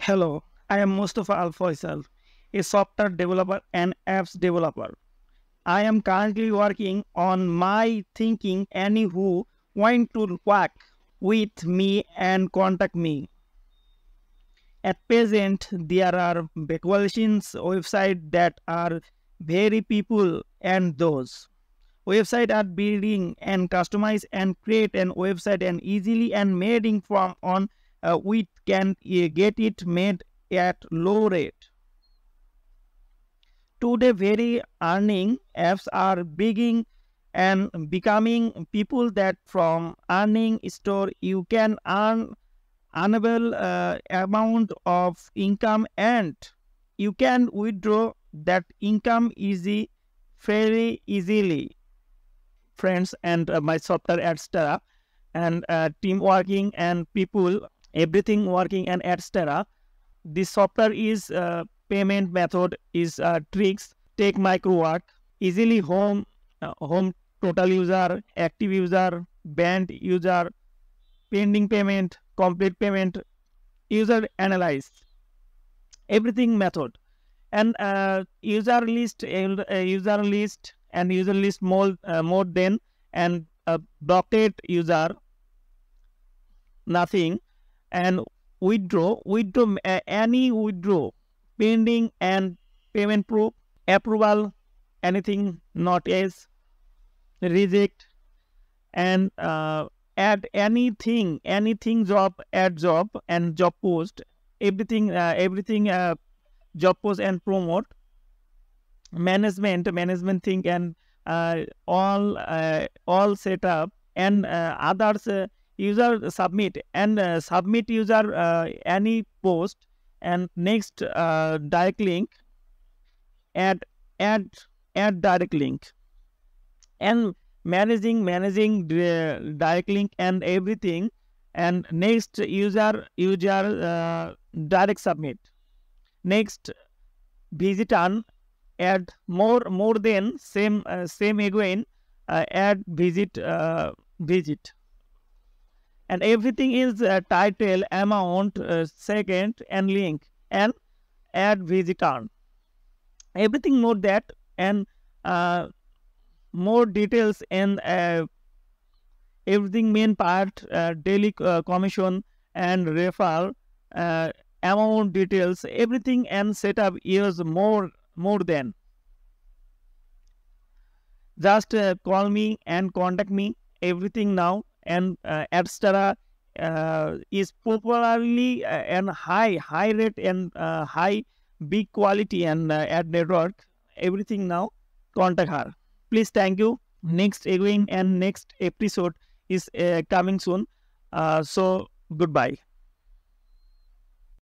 Hello, I am Mustafa Al Faisal, a software developer and apps developer. I am currently working on my thinking any who want to work with me and contact me. At present, there are valuations websites that are very people and those. Website are building and customize and create an website and easily and made in from on we can get it made at low rate. Today very earning apps are beginning and becoming people that from earning store you can earn annual amount of income and you can withdraw that income very easily. Friends and my software Adsterra and team working and people everything working and Adsterra. This software is payment method is tricks take micro work easily home total user active user banned user pending payment complete payment user analyze everything method and user list and user list more than and blocked user nothing and withdraw any withdraw pending and payment proof approval anything not as reject and add anything job add job and job post everything job post and promote management thing and all setup and others user submit and submit user any post and next direct link add add add direct link and managing the direct link and everything and next user direct submit next visit on add more than same again add visit and everything is title amount second and link and add visit on everything more that and more details and everything main part daily commission and referral amount details everything and setup is more than just call me and contact me everything now and Adsterra is popularly and high rate and high big quality and ad network everything now contact her please thank you next again and next episode is coming soon so goodbye.